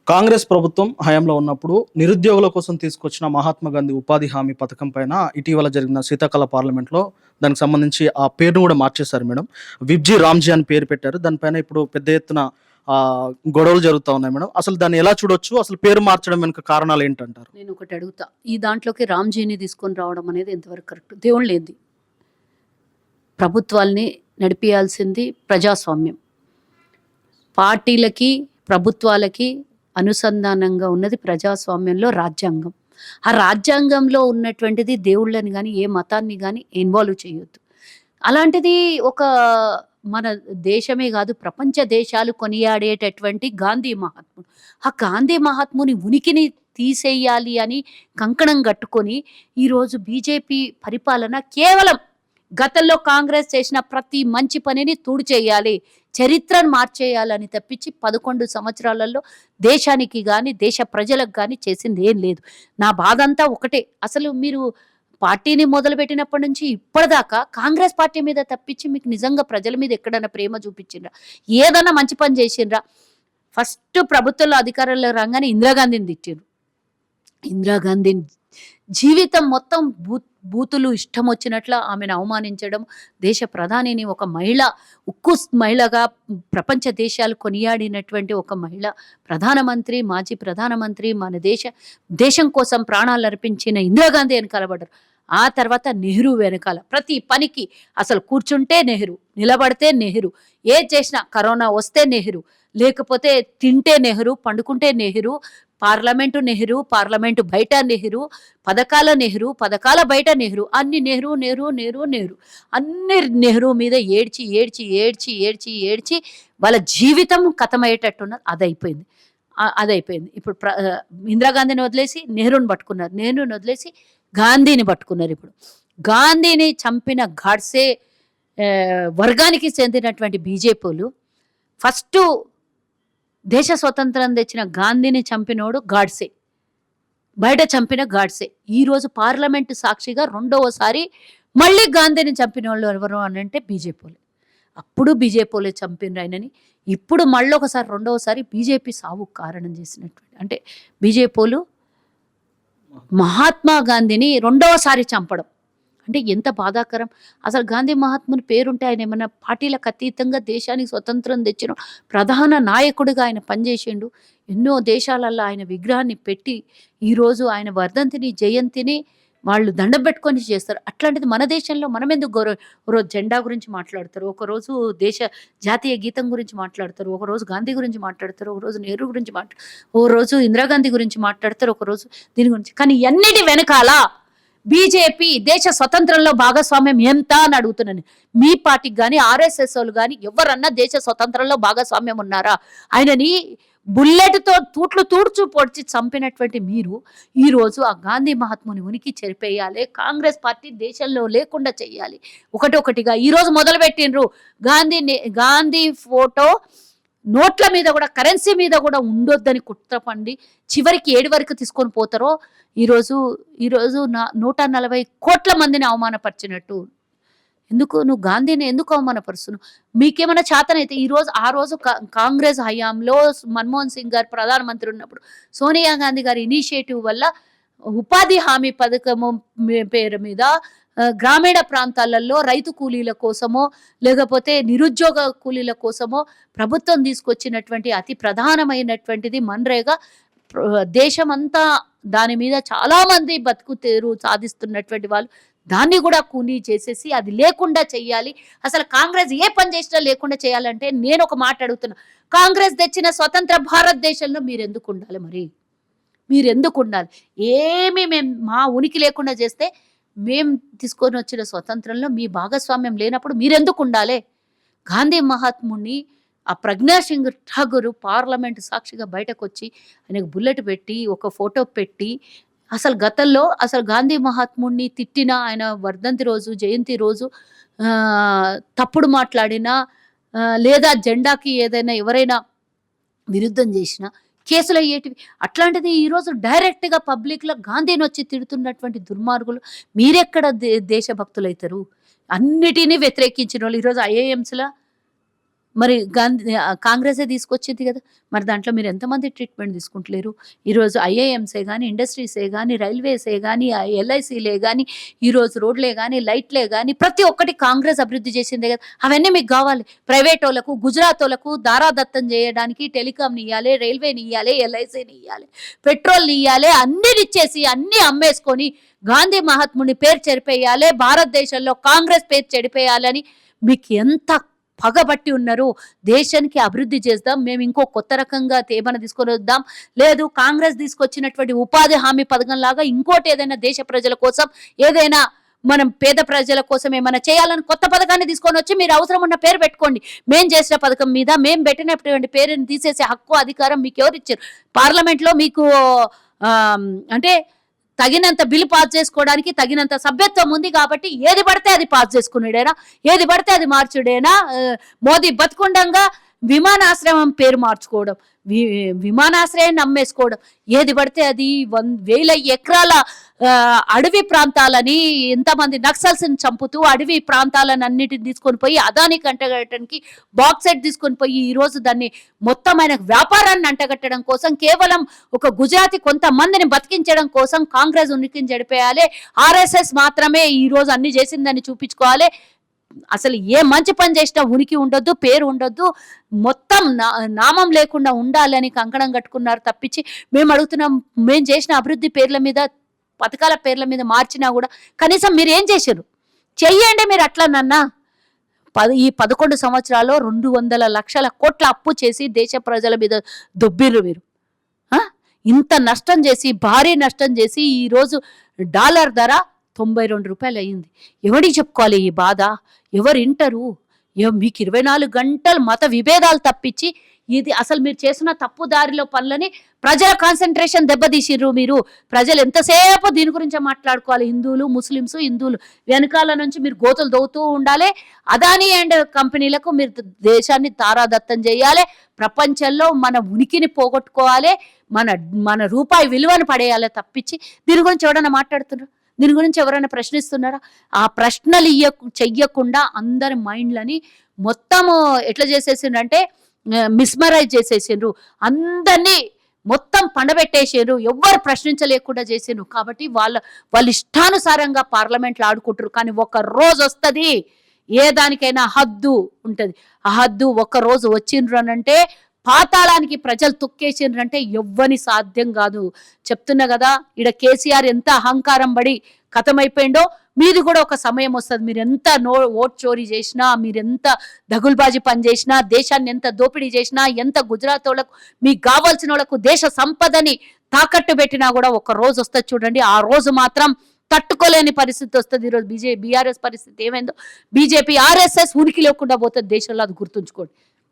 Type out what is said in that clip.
కాంగ్రెస్ ప్రభుత్వం హయాంలో ఉన్నప్పుడు నిరుద్యోగుల కోసం తీసుకొచ్చిన మహాత్మా గాంధీ ఉపాధి హామీ పథకం పైన ఇటీవల జరిగిన శీతాకాల పార్లమెంట్లో దానికి సంబంధించి ఆ పేరును కూడా మార్చేశారు మేడం. విబ్జీ రామ్జీ అని పేరు పెట్టారు. దానిపైన ఇప్పుడు పెద్ద ఎత్తున ఆ, గొడవలు జరుగుతూ ఉన్నాయి మేడం. అసలు దాన్ని ఎలా చూడొచ్చు, అసలు పేరు మార్చడం వెనుక కారణాలు ఏంటంటారు? నేను ఒకటి అడుగుతా, ఈ దాంట్లోకి రామ్జీని తీసుకొని రావడం అనేది ఎంతవరకు కరెక్ట్? దేవుళ్ళు ఏంది, ప్రభుత్వాల్ని నడిపియాల్సింది ప్రజాస్వామ్యం. పార్టీలకి ప్రభుత్వాలకి అనుసంధానంగా ఉన్నది ప్రజాస్వామ్యంలో రాజ్యాంగం. ఆ రాజ్యాంగంలో ఉన్నటువంటిది దేవుళ్ళని కానీ ఏ మతాన్ని కానీ ఇన్వాల్వ్ చేయొద్దు. అలాంటిది ఒక మన దేశమే కాదు, ప్రపంచ దేశాలు కొనియాడేటటువంటి గాంధీ మహాత్ముడు. ఆ గాంధీ మహాత్ముని ఉనికిని తీసేయాలి అని కంకణం కట్టుకొని ఈరోజు బీజేపీ పరిపాలన కేవలం గతంలో కాంగ్రెస్ చేసిన ప్రతి మంచి పనిని తుడిచేయాలి, చరిత్రను మార్చేయాలని తప్పించి 11 సంవత్సరాలలో దేశానికి కానీ దేశ ప్రజలకు కానీ చేసింది ఏం లేదు. నా బాధ అంతా ఒకటే, అసలు మీరు పార్టీని మొదలుపెట్టినప్పటి నుంచి ఇప్పటిదాకా కాంగ్రెస్ పార్టీ మీద తప్పించి మీకు నిజంగా ప్రజల మీద ఎక్కడైనా ప్రేమ చూపించిండ్రా, ఏదన్నా మంచి పని చేసిండ్రా? ఫస్ట్ ప్రభుత్వంలో అధికారంలో రాగానే ఇందిరాగాంధీని తిట్టిండ్రు. ఇందిరాగాంధీ జీవితం మొత్తం బూతులు ఇష్టం వచ్చినట్లు ఆమెను అవమానించడం, దేశ ప్రధానిని ఒక మహిళ, ఉక్కు మహిళగా ప్రపంచ దేశాలు కొనియాడినటువంటి ఒక మహిళ ప్రధానమంత్రి, మాజీ ప్రధానమంత్రి, మన దేశం కోసం ప్రాణాలు అర్పించిన ఇందిరాగాంధీ అని కలబడ్డారు. ఆ తర్వాత నెహ్రూ వెనకాల ప్రతి పనికి, అసలు కూర్చుంటే నెహ్రూ, నిలబడితే నెహ్రూ, ఏది చేసినా కరోనా వస్తే నెహ్రూ, లేకపోతే తింటే నెహ్రూ, పండుకుంటే నెహ్రూ, పార్లమెంటు నెహ్రూ, పార్లమెంటు బయట నెహ్రూ, పథకాల నెహ్రూ, పథకాల బయట నెహ్రూ, అన్ని నెహ్రూ నెహ్రూ నెహ్రూ నెహ్రూ, అన్ని నెహ్రూ మీద ఏడ్చి ఏడ్చి ఏడ్చి ఏడ్చి ఏడ్చి వాళ్ళ జీవితం కథమయ్యేటట్టున్నది. అదైపోయింది. ఇప్పుడు ఇందిరాగాంధీని వదిలేసి నెహ్రూని పట్టుకున్నారు, నెహ్రూని వదిలేసి గాంధీని పట్టుకున్నారు. ఇప్పుడు గాంధీని చంపిన గాడ్సే వర్గానికి చెందినటువంటి బీజేపీలు ఫస్ట్ దేశ స్వతంత్రం తెచ్చిన గాంధీని చంపినోడు గాడ్సే, బయట చంపిన గాడ్సే. ఈరోజు పార్లమెంటు సాక్షిగా రెండవసారి మళ్ళీ గాంధీని చంపిన వాళ్ళు ఎవరు అని అంటే బీజేపీలు. అప్పుడు బీజేపీలే చంపిన ఆయనని, ఇప్పుడు మళ్ళీ ఒకసారి రెండవసారి బీజేపీ సావుకు కారణం చేసినటువంటి, అంటే బీజేపీలు మహాత్మా గాంధీని రెండవసారి చంపడం అంటే ఎంత బాధాకరం. అసలు గాంధీ మహాత్ముని పేరుంటే ఆయన ఏమన్నా పార్టీలకు అతీతంగా దేశానికి స్వతంత్రం తెచ్చిన ప్రధాన నాయకుడిగా ఆయన పనిచేసిండు. ఎన్నో దేశాలలో ఆయన విగ్రహాన్ని పెట్టి ఈరోజు ఆయన వర్ధంతిని, జయంతిని వాళ్ళు దండం పెట్టుకొని చేస్తారు. అట్లాంటిది మన దేశంలో మనం ఎందుకు ఒకరోజు జెండా గురించి మాట్లాడతారు, ఒకరోజు జాతీయ గీతం గురించి మాట్లాడతారు, ఒకరోజు గాంధీ గురించి మాట్లాడతారు, ఒకరోజు నెహ్రూ గురించి ఒకరోజు ఇందిరాగాంధీ గురించి మాట్లాడతారు, ఒకరోజు దీని గురించి. కానీ ఎన్నిటి వెనకాల బీజేపీ దేశ స్వతంత్రంలో భాగస్వామ్యం ఎంత అని అడుగుతున్నాను. మీ పార్టీకి కానీ ఆర్ఎస్ఎస్ వాళ్ళు కానీ ఎవరన్నా దేశ స్వతంత్రంలో భాగస్వామ్యం ఉన్నారా? ఆయనని బుల్లెట్తో తూడ్చు పొడిచి చంపినటువంటి మీరు ఈరోజు ఆ గాంధీ మహాత్ముని ఉనికి చెరిపేయాలి, కాంగ్రెస్ పార్టీ దేశంలో లేకుండా చేయాలి. ఒకటిగా ఈరోజు మొదలుపెట్టిండ్రు. గాంధీ ఫోటో నోట్ల మీద కూడా, కరెన్సీ మీద కూడా ఉండొద్దని కుట్రపండి చివరికి ఏడు వరకు తీసుకొని పోతారో. ఈరోజు 140 కోట్ల మందిని అవమానపరిచినట్టు. నువ్వు గాంధీని ఎందుకు అవమానపరుస్తున్నావు? మీకేమైనా చేతనైతే ఆ రోజు కాంగ్రెస్ హయాంలో మన్మోహన్ సింగ్ గారు ప్రధానమంత్రి ఉన్నప్పుడు సోనియా గాంధీ గారి ఇనిషియేటివ్ వల్ల ఉపాధి హామీ పథకము పేరు మీద గ్రామీణ ప్రాంతాలలో రైతు కూలీల కోసమో లేకపోతే నిరుద్యోగ కూలీల కోసమో ప్రభుత్వం తీసుకొచ్చినటువంటి అతి ప్రధానమైనటువంటిది మన్రేగా. దేశమంతా దాని మీద చాలా మంది బతుకు తెరు సాధిస్తున్నటువంటి వాళ్ళు దాన్ని కూడా కూనీ చేసేసి అది లేకుండా చెయ్యాలి. అసలు కాంగ్రెస్ ఏ పని చేసినా లేకుండా చేయాలంటే నేను ఒక మాట అడుగుతున్నా, కాంగ్రెస్ తెచ్చిన స్వతంత్ర భారతదేశంలో మీరెందుకు ఉండాలి? మీరెందుకు ఉండాలి? మేము మా ఉనికి లేకుండా చేస్తే, మేము తీసుకొని వచ్చిన స్వతంత్రంలో మీ భాగస్వామ్యం లేనప్పుడు మీరెందుకు ఉండాలి? గాంధీ మహాత్ముని ఆ ప్రజ్ఞా సింగ్ ఠాగూర్ పార్లమెంటు సాక్షిగా బయటకు వచ్చి ఆయనకు బుల్లెట్ పెట్టి ఒక ఫోటో పెట్టి, అసలు గతంలో గాంధీ మహాత్ముడిని తిట్టిన, ఆయన వర్ధంతి రోజు, జయంతి రోజు తప్పుడు మాట్లాడినా లేదా జెండాకి ఏదైనా ఎవరైనా విరుద్ధం చేసినా కేసులు అయ్యేటివి. అట్లాంటిది ఈరోజు డైరెక్ట్గా పబ్లిక్లో గాంధీని వచ్చి తిడుతున్నటువంటి దుర్మార్గులు మీరెక్కడ దేశభక్తులు అవుతారు? అన్నిటినీ వ్యతిరేకించిన వాళ్ళు ఈరోజు ఐఏఎంస్లో మరి కాంగ్రెసే తీసుకొచ్చింది కదా. మరి దాంట్లో మీరు ఎంతమంది ట్రీట్మెంట్ తీసుకుంటలేరు? ఈరోజు ఐఐఎంసే కానీ, ఇండస్ట్రీసే కానీ, రైల్వేసే కానీ, ఎల్ఐసీలే కానీ, ఈరోజు రోడ్లే కానీ, లైట్లే కానీ, ప్రతి ఒక్కటి కాంగ్రెస్ అభివృద్ధి చేసిందే కదా. అవన్నీ మీకు కావాలి. ప్రైవేట్ వాళ్ళకు, గుజరాత్ వాళ్ళకు దారాదత్తం చేయడానికి టెలికాంని ఇవ్వాలి, రైల్వేని ఇవ్వాలి, ఎల్ఐసీని ఇవ్వాలి, పెట్రోల్ని ఇవ్వాలి, అన్ని ఇచ్చేసి అన్ని అమ్మేసుకొని గాంధీ మహాత్ముని పేరు చెరిపేయాలి, భారతదేశంలో కాంగ్రెస్ పేరు చెడిపేయాలని మీకు ఎంత పగబట్టి ఉన్నారు. దేశానికి అభివృద్ధి చేద్దాం, మేము ఇంకో కొత్త రకంగా ఏమైనా తీసుకొని వద్దాం, లేదు కాంగ్రెస్ తీసుకొచ్చినటువంటి ఉపాధి హామీ పథకం లాగా ఇంకోటి ఏదైనా దేశ ప్రజల కోసం, ఏదైనా మనం పేద ప్రజల కోసం ఏమైనా చేయాలని కొత్త పథకాన్ని తీసుకొని వచ్చి మీరు అవసరం ఉన్న పేరు పెట్టుకోండి. మేం చేసిన పథకం మీద మేము పెట్టినటువంటి పేరుని తీసేసే హక్కు అధికారం మీకు ఎవరు ఇచ్చారు? పార్లమెంట్లో మీకు అంటే తగినంత బిల్లు పాస్ చేసుకోవడానికి తగినంత సభ్యత్వం ఉంది కాబట్టి ఏది పడితే అది పాస్ చేసుకున్నాడేనా, ఏది పడితే అది మార్చుడేనా? మోదీ బతుకుండంగా విమానాశ్రయం పేరు మార్చుకోవడం, విమానాశ్రయాన్ని అమ్మేసుకోవడం, ఏది పడితే అది 1000 ఎకరాల అడవి ప్రాంతాలని ఎంతమంది నక్సల్స్ని చంపుతూ అడవి ప్రాంతాలను అన్నిటిని తీసుకొని పోయి అదానికి అంటగట్టడానికి బాక్సైట్ తీసుకొని పోయి ఈరోజు దాన్ని మొత్తం ఆయన వ్యాపారాన్ని అంటగట్టడం కోసం, కేవలం ఒక గుజరాతీ కొంతమందిని బతికించడం కోసం కాంగ్రెస్ ఉనికిని జడిపేయాలి. ఆర్ఎస్ఎస్ మాత్రమే ఈరోజు అన్ని చేసిందని చూపించుకోవాలి. అసలు ఏ మంచి పని చేసినా ఉనికి ఉండొద్దు, పేరు ఉండొద్దు, మొత్తం నామం లేకుండా ఉండాలని కంకణం కట్టుకున్నారు తప్పించి మేము అడుగుతున్నాం. మేము చేసిన అభివృద్ధి పేర్ల మీద, పథకాల పేర్ల మీద మార్చినా కూడా కనీసం మీరు ఏం చేశారు? చెయ్యండి మీరు అట్లనన్నా. ఈ 11 సంవత్సరాల్లో 200 లక్షల కోట్ల అప్పు చేసి దేశ ప్రజల మీద దొబ్బిర్రు మీరు. ఇంత నష్టం చేసి, భారీ నష్టం చేసి ఈరోజు డాలర్ ధర 92 రూపాయలు అయ్యింది. ఎవరికి చెప్పుకోవాలి ఈ బాధ? ఎవరు వింటారు? మీకు 24 గంటలు మత విభేదాలు తప్పించి ఇది అసలు మీరు చేసిన తప్పు దారిలో పనులని ప్రజల కాన్సన్ట్రేషన్ దెబ్బతీసిర్రు మీరు. ప్రజలు ఎంతసేపు దీని గురించే మాట్లాడుకోవాలి. హిందువులు, ముస్లిమ్స్, హిందువులు వెనకాల నుంచి మీరు గోతులు దవ్వుతూ ఉండాలి. అదానీ అండ్ కంపెనీలకు మీరు దేశాన్ని తారాదత్తం చేయాలి. ప్రపంచంలో మన ఉనికిని పోగొట్టుకోవాలి, మన రూపాయి విలువను పడేయాలి తప్పించి దీని గురించి ఎవరైనా మాట్లాడుతున్నారు? దీని గురించి ఎవరైనా ప్రశ్నిస్తున్నారా? ఆ ప్రశ్నలు చెయ్యకుండా అందరి మైండ్లని మొత్తము ఎట్లా చేసేసిండ్రంటే మిస్మరైజ్ చేసేసిండ్రు, అందరినీ మొత్తం పండబెట్టేసారు, ఎవ్వరు ప్రశ్నించలేకుండా చేసిండ్రు. కాబట్టి వాళ్ళ ఇష్టానుసారంగా పార్లమెంట్లో ఆడుకుంటారు. కానీ ఒక రోజు వస్తుంది, ఏ దానికైనా హద్దు ఉంటుంది. ఆ హద్దు ఒక్క రోజు వచ్చిండ్రు అనంటే పాతాళానికి ప్రజలు తొక్కేసిండ్రంటే ఎవ్వని సాధ్యం కాదు. చెప్తున్నా కదా, ఈడ కేసీఆర్ ఎంత అహంకారం పడి కథమైపోయిండో మీది కూడా ఒక సమయం వస్తుంది. మీరు ఎంత ఓట్ చోరీ చేసినా, మీరు ఎంత దగుల్బాజీ పని చేసినా, దేశాన్ని ఎంత దోపిడీ చేసినా, ఎంత గుజరాత్ వాళ్ళకు మీకు కావాల్సిన వాళ్ళకు దేశ సంపదని తాకట్టు పెట్టినా కూడా ఒక రోజు వస్తుంది చూడండి. ఆ రోజు మాత్రం తట్టుకోలేని పరిస్థితి వస్తుంది. ఈరోజు బీఆర్ఎస్ పరిస్థితి ఏమైందో, బీజేపీ ఆర్ఎస్ఎస్ ఉనికి లేకుండా పోతుంది దేశంలో, అది గుర్తుంచుకోండి.